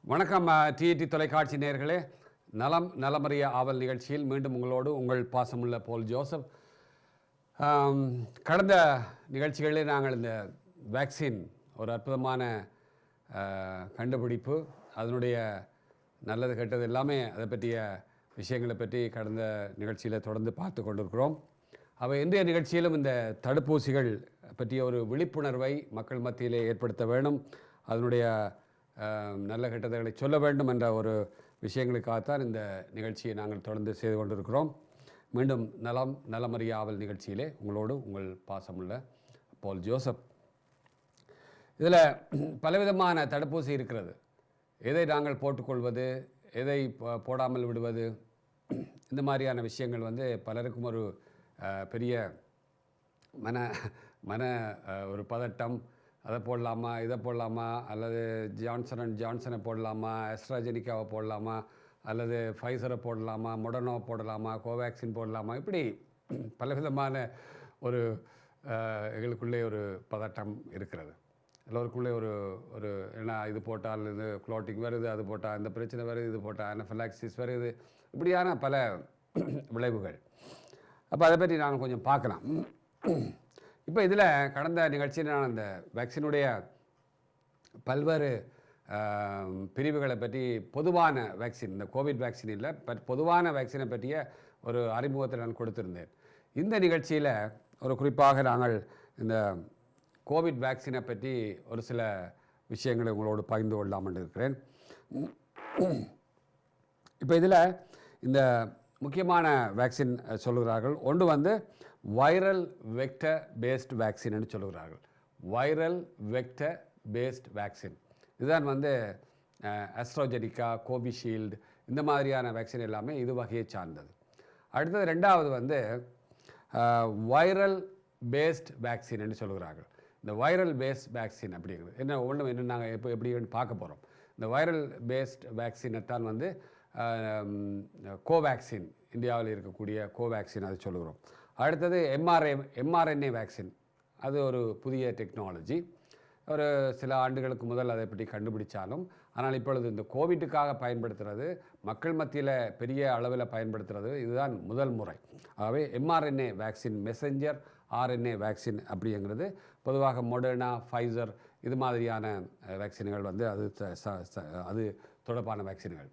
வணக்கம். டிடி தொலைக்காட்சி நேயர்களே, நலமறிய ஆவல் நிகழ்ச்சியில் மீண்டும் உங்களோடு உங்கள் பாசமுள்ள போல் ஜோசப். கடந்த நிகழ்ச்சிகளில் நாங்கள் இந்த வேக்சின் ஒரு அற்புதமான கண்டுபிடிப்பு, அதனுடைய நல்லது கெட்டது எல்லாமே அதை பற்றிய விஷயங்களை பற்றி கடந்த நிகழ்ச்சியில் தொடர்ந்து பார்த்து கொண்டிருக்கிறோம். அவை இன்றைய நிகழ்ச்சியிலும் இந்த தடுப்பூசிகள் பற்றிய ஒரு விழிப்புணர்வை மக்கள் மத்தியிலே ஏற்படுத்த வேண்டும், அதனுடைய நல்ல கெட்டதைகளை சொல்ல வேண்டும் என்ற ஒரு விஷயங்களுக்காகத்தான் இந்த நிகழ்ச்சியை நாங்கள் தொடர்ந்து செய்து கொண்டிருக்கிறோம். மீண்டும் நலமறிய ஆவல் நிகழ்ச்சியிலே உங்களோடு உங்கள் பாசமுள்ள போல் ஜோசப். இதில் பலவிதமான தடுப்பூசி இருக்கிறது. எதை நாங்கள் போட்டுக்கொள்வது, எதை போடாமல் விடுவது, இந்த மாதிரியான விஷயங்கள் பலருக்கும் ஒரு பெரிய மன ஒரு பதட்டம். அதை போடலாமா, இதை போடலாமா, அல்லது ஜான்சனை போடலாமா, ஆஸ்ட்ராஜெனிக்காவை போடலாமா, அல்லது ஃபைசரை போடலாமா, மொடர்னாவை போடலாமா, கோவேக்சின் போடலாமா, இப்படி பலவிதமான ஒரு எங்களுக்குள்ளே ஒரு பதட்டம் இருக்கிறது. எல்லோருக்குள்ளே ஒரு ஒரு ஏன்னா இது போட்டால் இது க்ளோட்டிங் வருது, அது போட்டால் இந்த பிரச்சனை வருது, இது போட்டால் அனஃபிலாக்சிஸ் வருது, இப்படியான பல விளைவுகள். அப்போ அதை பற்றி நாங்கள் கொஞ்சம் பார்க்கலாம். இப்போ இதில் கடந்த நிகழ்ச்சியில் நான் அந்த வேக்சினுடைய பல்வேறு பிரிவுகளை பற்றி, பொதுவான வேக்சின், இந்த கோவிட் வேக்சின் இல்லை, பொதுவான வேக்சினை பற்றிய ஒரு அறிமுகத்தை நான் கொடுத்திருந்தேன். இந்த நிகழ்ச்சியில் ஒரு குறிப்பாக நாங்கள் இந்த கோவிட் வேக்சினை பற்றி ஒரு சில விஷயங்களை உங்களோடு பகிர்ந்து கொள்ளலாம்னு இருக்கிறேன். இப்போ இதில் இந்த முக்கியமான வேக்சின் சொல்லுகிறார்கள். ஒன்று வைரல் வெக்டர் பேஸ்ட் வேக்சின் என்று சொல்லுகிறார்கள். வைரல் வெக்டர் பேஸ்ட் வேக்சின் இதுதான் ஆஸ்ட்ராஜெனிக்கா, கோவிஷீல்டு, இந்த மாதிரியான வேக்சின் எல்லாமே இது வகையை சார்ந்தது. அடுத்தது ரெண்டாவது வைரல் பேஸ்ட் வேக்சின் என்று சொல்லுகிறார்கள். இந்த வைரல் பேஸ்ட் வேக்சின் அப்படிங்கிறது என்ன நாங்கள் எப்படின்னு பார்க்க போகிறோம். இந்த வைரல் பேஸ்ட் வேக்சினை தான் கோவேக்சின், இந்தியாவில் இருக்கக்கூடிய கோவேக்சின் அது சொல்லுகிறோம். அடுத்தது எம்ஆர்என்ஏ வேக்சின், அது ஒரு புதிய டெக்னாலஜி. ஒரு சில ஆண்டுகளுக்கு முதல் அதை பற்றி கண்டுபிடிச்சாலும், ஆனால் இப்பொழுது இந்த கோவிட்டுக்காக பயன்படுத்துகிறது, மக்கள் மத்தியில் பெரிய அளவில் பயன்படுத்துகிறது, இதுதான் முதல் முறை. ஆகவே mRNA vaccine, messenger RNA vaccine அப்படிங்கிறது பொதுவாக மொடர்னா, ஃபைசர் இது மாதிரியான வேக்சின்கள் அது தொடர்பான வேக்சின்கள்.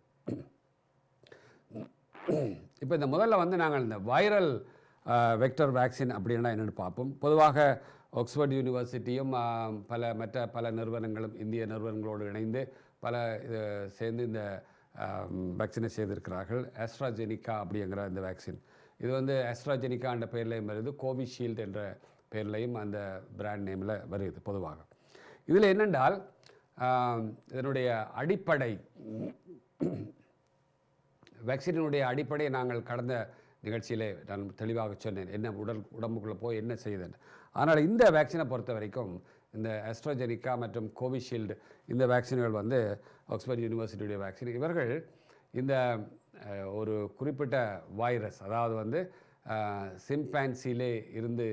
இப்போ இந்த முதல்ல நாங்கள் இந்த வைரல் வெக்டர் வேக்சின் அப்படின்னா என்னென்னு பார்ப்போம். பொதுவாக ஆக்ஸ்ஃபோர்ட் யூனிவர்சிட்டியும் பல நிறுவனங்களும், இந்திய நிறுவனங்களோடு இணைந்து சேர்ந்து இந்த வேக்சினை செய்திருக்கிறார்கள். ஆஸ்ட்ராஜெனிக்கா அப்படிங்கிற இந்த வேக்சின், இது ஆஸ்ட்ராஜெனிக்கா என்ற பெயர்லையும் வருது, கோவிஷீல்டு என்ற பெயர்லையும் அந்த பிராண்ட் நேமில் வருது பொதுவாக. இதில் என்னென்றால் இதனுடைய அடிப்படை வேக்சினுடைய அடிப்படையை நாங்கள் கடந்த நிகழ்ச்சியிலே நான் தெளிவாக சொன்னேன், என்ன உடம்புக்குள்ளே போய் என்ன செய்யுதுன்னு. ஆனால் இந்த வேக்சினை பொறுத்த வரைக்கும் இந்த ஆஸ்ட்ராஜெனிக்கா மற்றும் கோவிஷீல்டு இந்த வேக்சின்கள் ஆக்ஸ்ஃபோர்ட் யூனிவர்சிட்டியுடைய வேக்சின். இவர்கள் இந்த ஒரு குறிப்பிட்ட வைரஸ், அதாவது சிம்பான்சியிலே இருந்து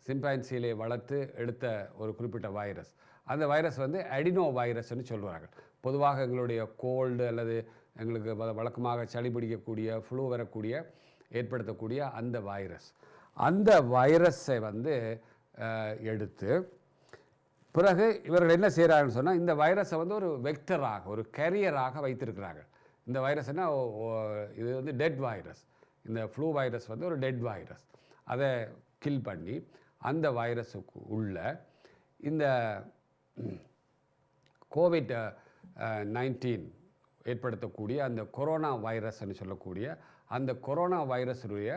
சிம்பான்சியிலே வளர்த்து எடுத்த ஒரு குறிப்பிட்ட வைரஸ், அந்த வைரஸ் அடினோ வைரஸ்ன்னு சொல்கிறார்கள். பொதுவாக எங்களுடைய கோல்டு அல்லது எங்களுக்கு வழக்கமாக சளி பிடிக்கக்கூடிய, ஃப்ளூ வரக்கூடிய, ஏற்படுத்தக்கூடிய அந்த வைரஸை எடுத்து பிறகு இவர்கள் என்ன செய்கிறாங்கன்னு சொன்னால், இந்த வைரஸை ஒரு வெக்டராக, ஒரு கேரியராக வைத்திருக்கிறார்கள். இந்த வைரஸ்னா இது டெட் வைரஸ். இந்த ஃப்ளூ வைரஸ் ஒரு டெட் வைரஸ். அதை கில் பண்ணி அந்த வைரஸுக்கு உள்ள இந்த COVID-19 ஏற்படுத்தக்கூடிய அந்த கொரோனா வைரஸ்ன்னு சொல்லக்கூடிய அந்த கொரோனா வைரஸுடைய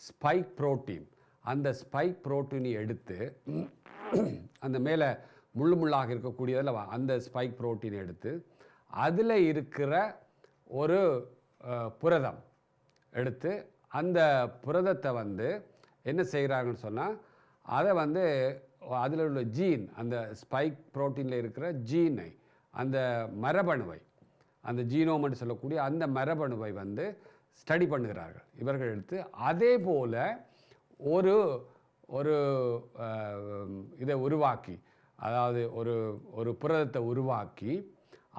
ஸ்பைக் புரோட்டீன், அந்த ஸ்பைக் புரோட்டீனை எடுத்து அந்த மேலே முள்ளாக இருக்கக்கூடியதில் அந்த ஸ்பைக் புரோட்டீனை எடுத்து அதில் இருக்கிற ஒரு புரதம் எடுத்து அந்த புரதத்தை என்ன செய்கிறாங்கன்னு சொன்னால், அதை அதில் உள்ள ஜீன், அந்த ஸ்பைக் புரோட்டீனில் இருக்கிற ஜீனை, அந்த மரபணுவை, அந்த ஜீனோம்னு சொல்லக்கூடிய அந்த மரபணுவை ஸ்டடி பண்ணுகிறார்கள் இவர்கள் எடுத்து. அதே போல் ஒரு ஒரு இதை உருவாக்கி, அதாவது ஒரு புரதத்தை உருவாக்கி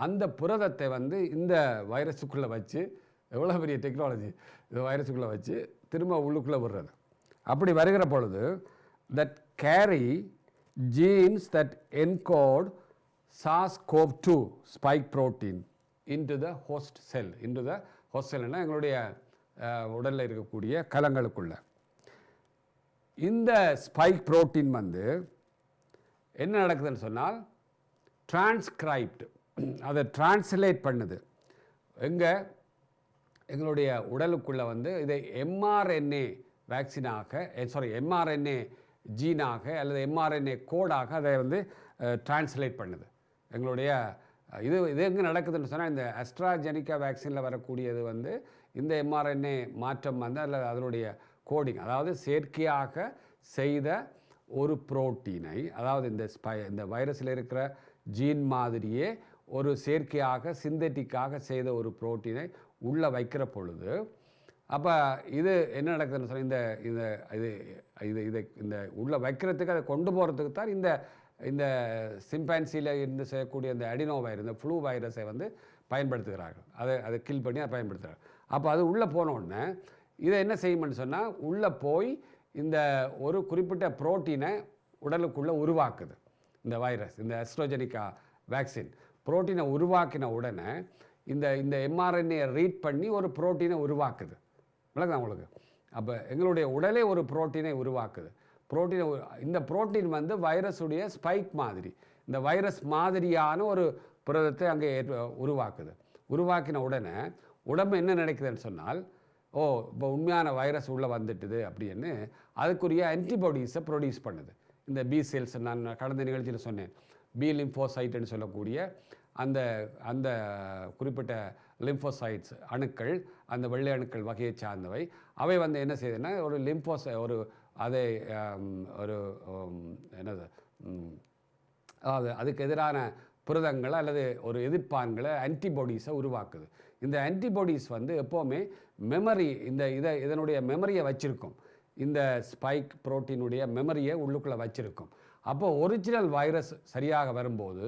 அந்த புரதத்தை வந்து இந்த வைரஸுக்குள்ளே வச்சு, எவ்வளோ பெரிய டெக்னாலஜி, இந்த வைரஸுக்குள்ளே வச்சு திரும்ப உள்ளுக்குள்ளே விடுறது. அப்படி வருகிற பொழுது that carry genes that encode SARS-CoV-2 spike protein into the host cell. into the host cell னா எங்களுடைய உடலில் இருக்கக்கூடிய கலங்களுக்குள்ள. இந்த ஸ்பைக் புரோட்டீன் வந்து என்ன நடக்குதுன்னு சொன்னால் டிரான்ஸ்கிரைப்ட், அதை டிரான்ஸ்லேட் பண்ணுது. எங்களுடைய உடலுக்குள்ளே வந்து இதை எம்ஆர்என்ஏ வேக்சினாக, எம்ஆர்என்ஏ ஜீனாக அல்லது எம்ஆர்என்ஏ கோடாக அதை வந்து டிரான்ஸ்லேட் பண்ணுது. எங்களுடைய இது எங்கே நடக்குதுன்னு சொன்னால் இந்த அஸ்ட்ராஜெனிகா வேக்சினில் வரக்கூடியது வந்து இந்த எம்ஆர்என்ஏ மாற்றம் வந்து அல்லது அதனுடைய கோடிங், அதாவது செயற்கையாக செய்த ஒரு புரோட்டீனை, அதாவது இந்த வைரஸில் இருக்கிற ஜீன் மாதிரியே ஒரு செயற்கையாக சிந்தட்டிக்காக செய்த ஒரு புரோட்டீனை உள்ளே வைக்கிற பொழுது, அப்போ இது என்ன நடக்குதுன்னு சொன்னால் இந்த உள்ளே வைக்கிறதுக்கு அதை கொண்டு போகிறதுக்கு தான் இந்த சிம்பான்சியில் இருந்து செய்யக்கூடிய இந்த அடினோ வைரஸ், இந்த ஃப்ளூ வைரஸை வந்து பயன்படுத்துகிறார்கள். அதை கில் பண்ணி அதை பயன்படுத்துகிறார்கள். அப்போ அது உள்ளே போனோடனே இதை என்ன செய்யும்னு சொன்னால் உள்ளே போய் இந்த ஒரு குறிப்பிட்ட புரோட்டீனை உடலுக்குள்ளே உருவாக்குது. இந்த வைரஸ், இந்த அஸ்ட்ராஜெனிகா வேக்சின் புரோட்டீனை உருவாக்கின உடனே இந்த எம்ஆர்என்ஏ ரீட் பண்ணி ஒரு புரோட்டீனை உருவாக்குது. விளக்குதா உங்களுக்கு? அப்போ எங்களுடைய உடலே ஒரு புரோட்டீனை உருவாக்குது. இந்த புரோட்டீன் வந்து வைரஸுடைய ஸ்பைக் மாதிரி, இந்த வைரஸ் மாதிரியான ஒரு புரதத்தை அங்கே உருவாக்குது. உருவாக்கின உடனே உடம்பு என்ன நினைக்குதுன்னு சொன்னால், இப்போ உண்மையான வைரஸ் உள்ளே வந்துட்டுது அப்படின்னு அதுக்குரிய ஆன்டிபாடிஸை ப்ரொடியூஸ் பண்ணுது. இந்த பி செல்ஸ், நான் கடந்த நிகழ்ச்சியில் சொன்னேன், பி லிம்போசைட்டுன்னு சொல்லக்கூடிய அந்த குறிப்பிட்ட லிம்போசைட்ஸ் அணுக்கள், அந்த வெள்ளை அணுக்கள் வகையை சார்ந்தவை. அவை வந்து என்ன செய்யுதுன்னா அதை என்னது அதுக்கு எதிரான புரதங்களை அல்லது ஒரு எதிர்ப்பான்களை ஆன்டிபாடிஸை உருவாக்குது. இந்த ஆன்டிபாடிஸ் வந்து எப்போவுமே மெமரி, இதனுடைய மெமரியை வச்சுருக்கும். இந்த ஸ்பைக் புரோட்டீனுடைய மெமரியை உள்ளுக்குள்ளே வச்சுருக்கும். அப்போ ஒரிஜினல் வைரஸ் சரியாக வரும்போது,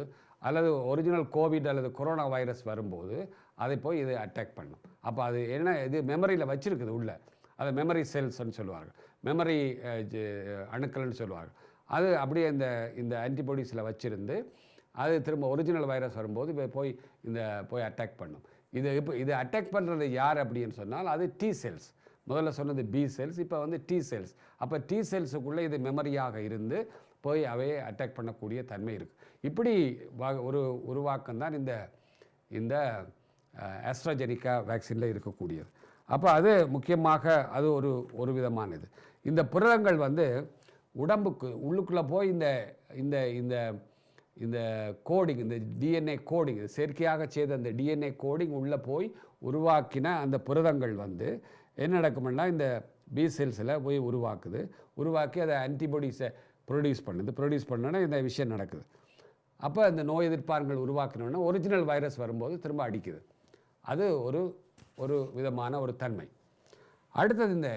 அல்லது ஒரிஜினல் கோவிட் அல்லது கொரோனா வைரஸ் வரும்போது அதை போய் இது அட்டாக் பண்ணும். அப்போ அது என்ன, இது மெமரியில் வச்சுருக்குது உள்ள, அதை மெமரி செல்ஸ்ன்னு சொல்லுவார்கள், மெமரி அணுக்கள்னு சொல்லுவார்கள். அது அப்படியே இந்த ஆன்டிபாடிஸில் வச்சுருந்து அது திரும்ப ஒரிஜினல் வைரஸ் வரும்போது போய் அட்டாக் பண்ணும். இது அட்டாக் பண்ணுறது யார் அப்படின்னு சொன்னால் அது டி செல்ஸ். முதல்ல சொன்னது பி செல்ஸ், இப்போ வந்து டி செல்ஸ். அப்போ டி செல்ஸுக்குள்ளே இது மெமரியாக இருந்து போய் அவையை அட்டாக் பண்ணக்கூடிய தன்மை இருக்குது. இப்படி ஒரு உருவாக்கம் தான் இந்த ஆஸ்ட்ராஜெனிகா வேக்சினில் இருக்கக்கூடியது. அப்போ அது முக்கியமாக அது ஒரு விதமானது. இந்த புரதங்கள் வந்து உடம்புக்கு உள்ளுக்குள்ளே போய் இந்த கோடிங், இந்த டிஎன்ஏ கோடிங், செயற்கையாக செய்த அந்த டிஎன்ஏ கோடிங் உள்ளே போய் உருவாக்கின அந்த புரதங்கள் வந்து என்ன நடக்கும்னா இந்த பி செல்ஸில் போய் உருவாக்கி அதை ஆன்டிபாடிஸை ப்ரொடியூஸ் பண்ணோன்னா இந்த விஷயம் நடக்குது. அப்போ இந்த நோய் எதிர்ப்பான்கள் உருவாக்கினோன்னா ஒரிஜினல் வைரஸ் வரும்போது திரும்ப அடிக்குது. அது ஒரு விதமான ஒரு தன்மை. அடுத்தது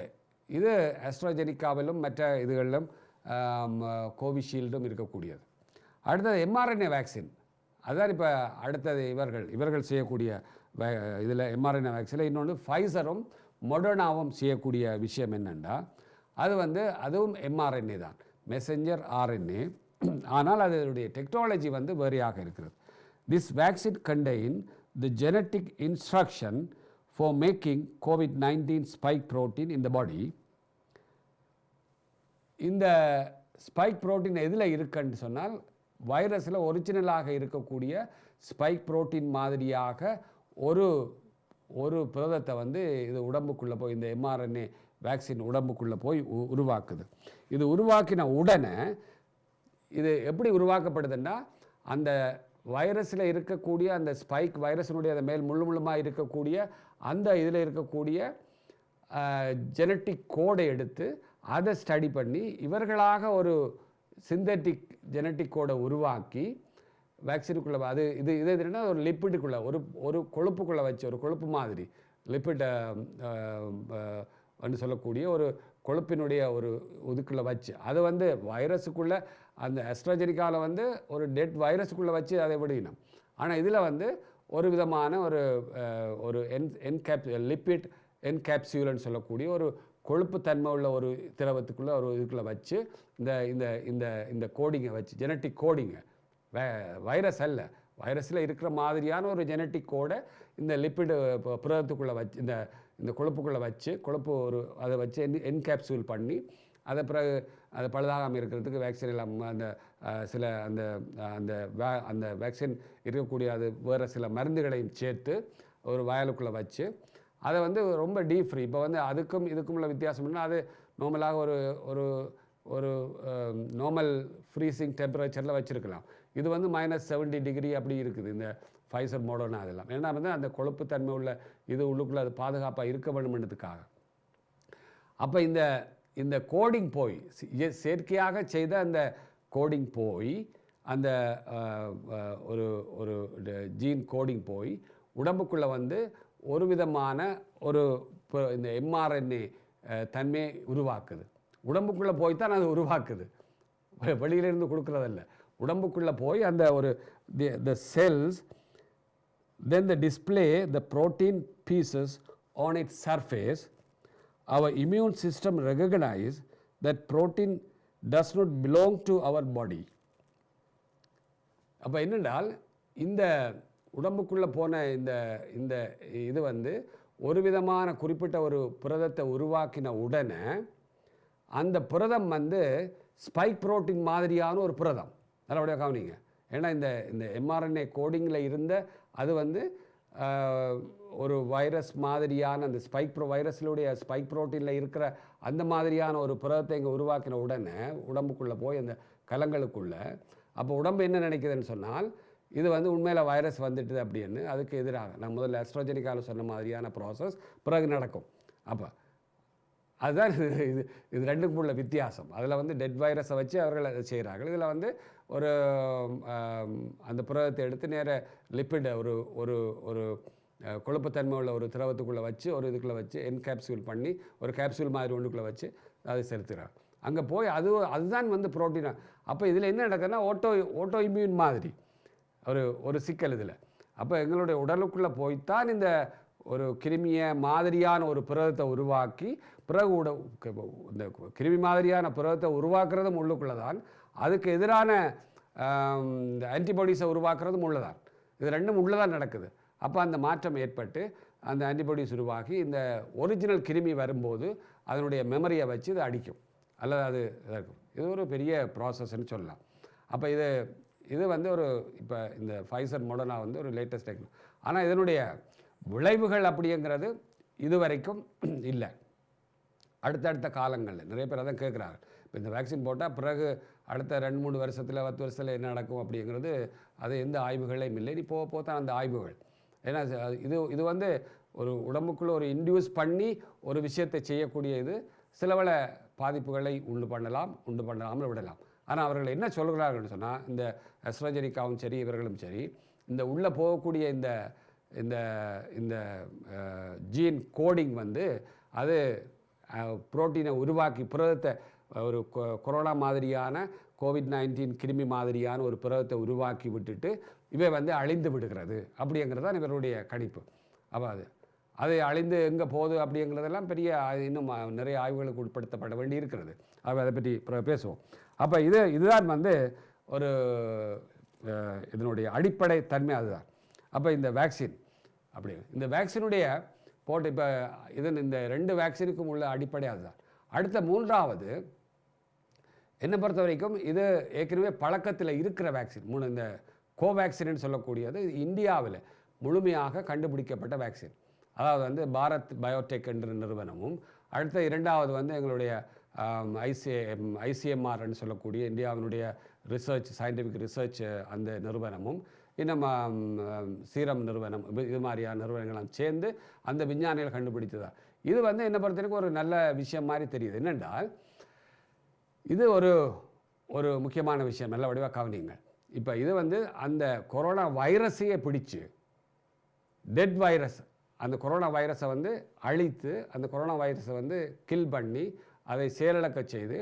இது ஆஸ்ட்ராஜெனிக்காவிலும் மற்ற இதுகளிலும் கோவிஷீல்டும் இருக்கக்கூடியது. அடுத்தது எம்ஆர்என்ஏ வேக்சின். அதுதான் இப்போ அடுத்தது இவர்கள் செய்யக்கூடிய இதில் எம்ஆர்என்ஏ வேக்சினில் இன்னொன்று ஃபைசரும் மொடர்னாவும் செய்யக்கூடிய விஷயம் என்னென்னா, அதுவும் எம்ஆர்என்ஏ தான், மெசஞ்சர் ஆர்என்ஏ. ஆனால் அதனுடைய டெக்னாலஜி வேறையாக இருக்கிறது. This vaccine contain the genetic instruction for making COVID-19 spike protein in the body. இந்த ஸ்பைக் ப்ரோட்டீன் எதில் இருக்குன்னு சொன்னால் வைரஸில் ஒரிஜினலாக இருக்கக்கூடிய ஸ்பைக் ப்ரோட்டீன் மாதிரியாக ஒரு புரதத்தை இது உடம்புக்குள்ளே போய், இந்த எம்ஆர்என்ஏ வேக்சின் உடம்புக்குள்ளே போய் உருவாக்குது. இது உருவாக்கின உடனே இது எப்படி உருவாக்கப்படுதுன்னா, அந்த வைரஸில் இருக்கக்கூடிய அந்த ஸ்பைக் வைரஸினுடைய அந்த மேல் முள்ளுமாக இருக்கக்கூடிய அந்த இதில் இருக்கக்கூடிய ஜெனட்டிக் கோடை எடுத்து அதை ஸ்டடி பண்ணி இவர்களாக ஒரு சிந்தட்டிக் ஜெனட்டிக் கோடை உருவாக்கி வேக்சினுக்குள்ளே இது என்னென்னா ஒரு லிப்பிடுக்குள்ளே ஒரு கொழுப்புக்குள்ளே வச்சு, ஒரு கொழுப்பு மாதிரி லிப்பிட் சொல்லக்கூடிய ஒரு கொழுப்பினுடைய ஒரு இதுக்குள்ளே வச்சு அதை வைரஸுக்குள்ளே, அந்த ஆஸ்ட்ராஜெனிக்காவில் ஒரு டெட் வைரஸுக்குள்ளே வச்சு அதை விடணும். ஆனால் இதில் ஒரு விதமான ஒரு லிப்பிட் என்கேப்சியூல்னு சொல்லக்கூடிய ஒரு கொழுப்புத்தன்மை உள்ள ஒரு திரவத்துக்குள்ளே ஒரு இதுக்குள்ளே வச்சு இந்த கோடிங்கை வச்சு ஜெனட்டிக் கோடிங்கை வைரஸ் அல்ல, வைரஸில் இருக்கிற மாதிரியான ஒரு ஜெனட்டிக் கோடை இந்த லிப்பிடு புரதத்துக்குள்ளே வச்சு இந்த கொழுப்புக்குள்ளே வச்சு அதை வச்சு என்கேப்சூல் பண்ணி அதை பிறகு அது பழுதாகாமல் இருக்கிறதுக்கு வேக்சின் எல்லாம் சில அந்த வேக்சின் இருக்கக்கூடிய அது வேறு சில மருந்துகளையும் சேர்த்து ஒரு வயலுக்குள்ளே வச்சு அதை ரொம்ப டீப் ஃப்ரீ. இப்போ அதுக்கும் இதுக்கும் உள்ள வித்தியாசம் என்ன, அது நார்மலாக ஒரு நார்மல் ஃப்ரீசிங் டெம்பரேச்சரில் வச்சுருக்கலாம். இது -70 டிகிரி அப்படி இருக்குது இந்த ஃபைசர் மோடர்னா அதெல்லாம். ஏன்னா அந்த கொழுப்பு தன்மை உள்ள இது உள்ளுக்குள்ளே அது பாதுகாப்பாக இருக்க வேணும்ன்றதுக்காக. அப்போ இந்த கோடிங் போய் செயற்கையாக செய்த அந்த கோடிங் போய் அந்த ஒரு ஜீன் கோடிங் போய் உடம்புக்குள்ளே ஒரு விதமான இந்த mRNA தன்மையை உருவாக்குது. உடம்புக்குள்ளே போய் தான் அது உருவாக்குது, வெளியிலேருந்து கொடுக்குறதில்ல. உடம்புக்குள்ளே போய் அந்த the cells then they display the protein pieces on its surface. Our immune system recognize that protein does not belong to our body. அப்போ என்னென்றால் இந்த உடம்புக்குள்ளே போன இந்த இது ஒரு விதமான குறிப்பிட்ட ஒரு புரதத்தை உருவாக்கின உடனே அந்த புரதம் ஸ்பைக் புரோட்டீன் மாதிரியான ஒரு புரதம். நல்லபடியாக கவனிங்க. ஏன்னா இந்த mRNA கோடிங்கில் இருந்த அது ஒரு வைரஸ் மாதிரியான அந்த வைரஸிலுடைய ஸ்பைக் புரோட்டீனில் இருக்கிற அந்த மாதிரியான ஒரு புரதத்தை இங்கே உருவாக்கின உடனே உடம்புக்குள்ளே போய் அந்த கலங்களுக்குள்ளே அப்போ உடம்பு என்ன நினைக்குதுன்னு சொன்னால் இது உண்மையில் வைரஸ் வந்துட்டுது அப்படின்னு அதுக்கு எதிராக நான் முதல்ல AstraZenecaல சொன்ன மாதிரியான ப்ராசஸ் பிறகு நடக்கும். அப்போ அதுதான் இது ரெண்டுக்கும் உள்ள வித்தியாசம். அதில் டெட் வைரஸை வச்சு அவர்கள் அதை செய்கிறார்கள். இதில் ஒரு அந்த புரதத்தை எடுத்து நேர லிப்பிட் ஒரு கொழுப்புத்தன்மை உள்ள ஒரு திரவத்துக்குள்ளே வச்சு இதுக்குள்ளே வச்சு என்கேப்சூல் பண்ணி ஒரு கேப்சூல் மாதிரி ஒன்றுக்குள்ளே வச்சு அதை செலுத்துகிறாங்க. அங்கே போய் அதுதான் புரோட்டீனாக. அப்போ இதில் என்ன நடக்குதுன்னா ஓட்டோ இம்யூன் மாதிரி ஒரு சிக்கல் இதில். அப்போ எங்களுடைய உடலுக்குள்ளே போய்த்தான் இந்த ஒரு கிருமியை மாதிரியான ஒரு புரதத்தை உருவாக்கி பிறகு இந்த கிருமி மாதிரியான புரதத்தை உருவாக்குறதும் உள்ளுக்குள்ளே தான், அதுக்கு எதிரான இந்த ஆன்டிபாடிஸை உருவாக்குறதும் உள்ளதான். இது ரெண்டும் உள்ளதான் நடக்குது. அப்போ அந்த மாற்றம் ஏற்பட்டு அந்த ஆன்டிபாடிஸ் உருவாகி இந்த ஒரிஜினல் கிருமி வரும்போது அதனுடைய மெமரியை வச்சு இது அடிக்கும் அல்லது அது இருக்கும். இது ஒரு பெரிய ப்ராசஸ்ன்னு சொல்லலாம். அப்போ இது இப்போ இந்த ஃபைசர் மோடர்னா ஒரு லேட்டஸ்ட் டெக்னாலஜி. ஆனால் இதனுடைய விளைவுகள் அப்படிங்கிறது இதுவரைக்கும் இல்லை. அடுத்தடுத்த காலங்களில் நிறைய பேர் அதான் கேட்குறாங்க. இப்போ இந்த வேக்சின் போட்டால் பிறகு அடுத்த 2-3 வருஷத்தில் 10 வருஷத்தில் என்ன நடக்கும் அப்படிங்கிறது அது எந்த ஆய்வுகளையும் இல்லை. நீ போக தான் அந்த ஆய்வுகள். ஏன்னா இது ஒரு உடம்புக்குள்ளே ஒரு இன்டியூஸ் பண்ணி ஒரு விஷயத்தை செய்யக்கூடிய இது சிலவள பாதிப்புகளை உண்டு பண்ணாமல் விடலாம். ஆனால் அவர்கள் என்ன சொல்கிறார்கள்னு சொன்னால் இந்த AstraZenecaவும் சரி இவர்களும் சரி இந்த உள்ளே போகக்கூடிய இந்த ஜீன் கோடிங் அது புரோட்டீனை உருவாக்கி புரதத்தை ஒரு கொரோனா மாதிரியான COVID-19 கிருமி மாதிரியான ஒரு புரதத்தை உருவாக்கி விட்டுட்டு இவை அழிந்து விடுகிறது அப்படிங்கிறது தான் இவருடைய கணிப்பு. அப்போ அது அழிந்து எங்கே போகுது அப்படிங்கிறதெல்லாம் பெரிய இன்னும் நிறைய ஆய்வுகளுக்கு உட்படுத்தப்பட வேண்டி இருக்கிறது. அதை பற்றி பேசுவோம். அப்போ இதுதான் ஒரு இதனுடைய அடிப்படை தன்மை அதுதான். அப்போ இந்த வேக்சின் இந்த வேக்சினுடைய போட்டு இப்போ இந்த 2 வேக்சினுக்கும் உள்ள அடிப்படை அதுதான். அடுத்த 3வது என்னை பொறுத்த வரைக்கும் இது ஏற்கனவே பழக்கத்தில் இருக்கிற வேக்சின். இந்த கோவேக்சின்னு சொல்லக்கூடியது இந்தியாவில் முழுமையாக கண்டுபிடிக்கப்பட்ட வேக்சின். அதாவது பாரத் பயோடெக் என்ற நிறுவனமும், அடுத்த 2வது எங்களுடைய ICMRன்னு சொல்லக்கூடிய இந்தியாவினுடைய சயின்டிஃபிக் ரிசர்ச் அந்த நிறுவனமும், இன்னும் சீரம் நிறுவனம், இது மாதிரியான நிறுவனங்கள்லாம் சேர்ந்து அந்த விஞ்ஞானிகள் கண்டுபிடித்ததா. இது என்னை பொறுத்தவரைக்கும் ஒரு நல்ல விஷயம் மாதிரி தெரியுது. என்னென்றால் இது ஒரு முக்கியமான விஷயம். நல்ல வடிவாக கவனிங்க. இப்போ இது அந்த கொரோனா வைரஸையே பிடிச்சு டெட் வைரஸ் அந்த கொரோனா வைரஸை அழித்து அந்த கொரோனா வைரஸை கில் பண்ணி அதை செயலிழக்க செய்து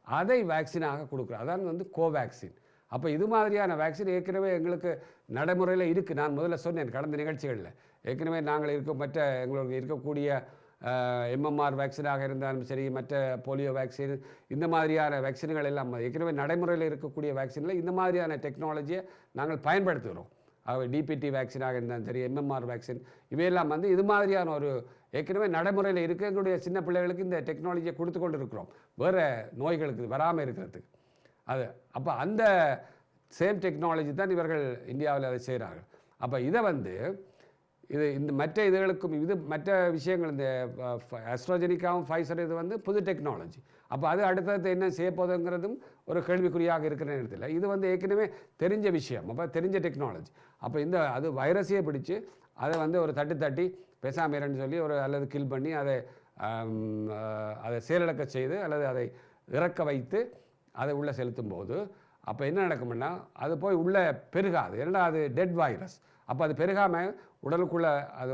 அதை வேக்சினாக கொடுக்குறோம். அதான் கோவேக்சின். அப்போ இது மாதிரியான வேக்சின் ஏற்கனவே எங்களுக்கு நடைமுறையில் இருக்குது. நான் முதல்ல சொன்னேன் கடந்த நிகழ்ச்சிகளில், ஏற்கனவே நாங்கள் மற்ற எங்களுக்கு இருக்கக்கூடிய எம்எம்ஆர் வேக்சினாக இருந்தாலும் சரி, மற்ற போலியோ வேக்சின், இந்த மாதிரியான வேக்சின்கள் எல்லாம் ஏற்கனவே நடைமுறையில் இருக்கக்கூடிய வேக்சினில் இந்த மாதிரியான டெக்னாலஜியை நாங்கள் பயன்படுத்துகிறோம். டிபிடி வேக்சினாக இருந்தாலும் சரி, எம்எம்ஆர் வேக்சின், இவையெல்லாம் இது மாதிரியான ஒரு ஏற்கனவே நடைமுறையில் இருக்க எங்களுடைய சின்ன பிள்ளைகளுக்கு இந்த டெக்னாலஜியை கொடுத்து கொண்டு இருக்கிறோம், வேறு நோய்களுக்கு வராமல் இருக்கிறதுக்கு. அது அப்போ அந்த சேம் டெக்னாலஜி தான் இவர்கள் இந்தியாவில் அதை செய்கிறார்கள். அப்போ இதை இது இந்த மற்ற இதுகளுக்கும் மற்ற விஷயங்கள் இந்த ஆஸ்ட்ராஜெனிக்காவும் ஃபைசர் இது புது டெக்னாலஜி. அப்போ அது அடுத்தது என்ன செய்ய போதுங்கிறதும் ஒரு கேள்விக்குறியாக இருக்கிற நேரத்தில் இது ஏற்கனவே தெரிஞ்ச விஷயம். அப்போ தெரிஞ்ச டெக்னாலஜி. அப்போ அது வைரஸையே பிடிச்சி அதை ஒரு தட்டி பெசாமேரன்னு சொல்லி அல்லது கில் பண்ணி அதை செயலிழக்க செய்து அல்லது அதை இறக்க வைத்து அதை உள்ளே செலுத்தும் போது அப்போ என்ன நடக்கும்னா அது போய் உள்ளே பெருகாது. ஏன்னா அது டெட் வைரஸ். அப்போ அது பெருகாமல் உடலுக்குள்ளே அது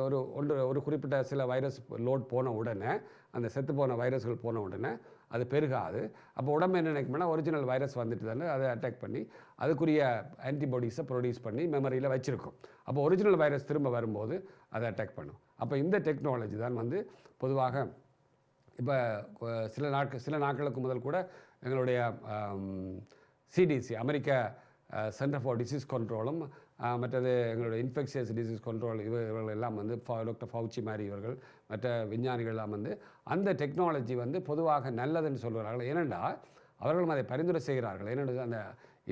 ஒரு குறிப்பிட்ட சில வைரஸ் லோட் போன உடனே, அந்த செத்து போன வைரஸ்கள் போன உடனே அது பெருகாது. அப்போ உடம்பு என்ன நினைக்கும்னா ஒரிஜினல் வைரஸ் வந்துட்டு தானே அதை அட்டாக் பண்ணி அதுக்குரிய ஆன்டிபாடிஸை ப்ரொடியூஸ் பண்ணி மெமரியில் வச்சுருக்கும். அப்போ ஒரிஜினல் வைரஸ் திரும்ப வரும்போது அதை அட்டாக் பண்ணும். அப்போ இந்த டெக்னாலஜி தான் பொதுவாக இப்போ சில நாட்களுக்கு முதல் கூட எங்களுடைய சிடிசி, அமெரிக்க சென்டர் ஃபார் டிசீஸ் கண்ட்ரோலும், மற்றது எங்களுடைய இன்ஃபெக்ஷியஸ் டிசீஸ் கண்ட்ரோல் இவர்கள் எல்லாம் டாக்டர் ஃபவுச்சி மாதிரி இவர்கள் மற்ற விஞ்ஞானிகள் எல்லாம் அந்த டெக்னாலஜி பொதுவாக நல்லதுன்னு சொல்கிறார்கள். ஏனென்றா அவர்களும் அதை பரிந்துரை செய்கிறார்கள். ஏனென்று அந்த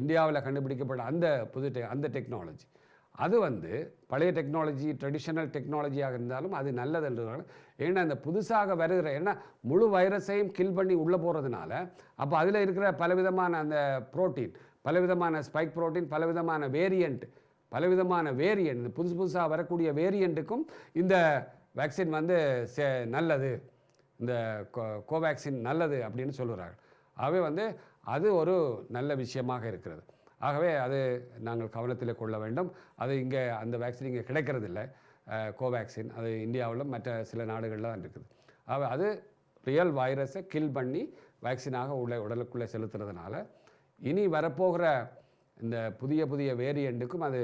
இந்தியாவில் கண்டுபிடிக்கப்பட்ட அந்த டெக்னாலஜி அது பழைய டெக்னாலஜி, ட்ரெடிஷ்னல் டெக்னாலஜியாக இருந்தாலும் அது நல்லது என்றார்கள். ஏன்னா அந்த புதுசாக வருகிற ஏன்னா முழு வைரஸையும் கில் பண்ணி உள்ளே போகிறதுனால அப்போ அதில் இருக்கிற பலவிதமான அந்த புரோட்டீன், பலவிதமான ஸ்பைக் புரோட்டீன், பலவிதமான வேரியண்ட் புதுசாக வரக்கூடிய வேரியண்ட்டுக்கும் இந்த வேக்சின் நல்லது, இந்த கோவேக்சின் நல்லது அப்படின்னு சொல்லுறாங்க. ஆகவே அது ஒரு நல்ல விஷயமாக இருக்கிறது. ஆகவே அது நாங்கள் கவனத்தில் கொள்ள வேண்டும். அது இங்கே அந்த வேக்சின் இங்கே கிடைக்கிறதில்லை, கோவேக்சின். அது இந்தியாவில் மற்ற சில நாடுகளில் தான் இருக்குது. ஆகவே அது ரியல் வைரஸை கில் பண்ணி வேக்சினாக உடலுக்குள்ளே செலுத்துறதுனால இனி வரப்போகிற இந்த புதிய வேரியண்ட்டுக்கும் அது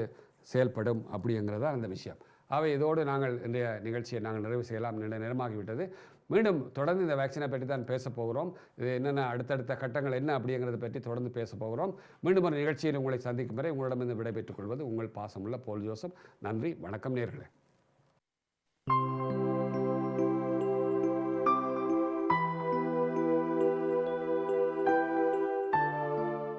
செயல்படும் அப்படிங்கிறது தான் அந்த விஷயம். ஆகவே இதோடு நாங்கள் இன்றைய நிகழ்ச்சியை நாங்கள் நிறைவு செய்யலாம். நேரமாகிவிட்டது. மீண்டும் தொடர்ந்து இந்த வேக்சினை பற்றி தான் பேச போகிறோம். இது என்னென்ன அடுத்தடுத்த கட்டங்கள் என்ன அப்படிங்கிறத பற்றி தொடர்ந்து பேச போகிறோம். மீண்டும் ஒரு நிகழ்ச்சியில் உங்களை சந்திக்கும் வரை உங்களிடமிருந்து விடைபெற்றுக் கொள்வது உங்கள் பாசமுள்ள போல் ஜோசப். நன்றி, வணக்கம் நேயர்களே.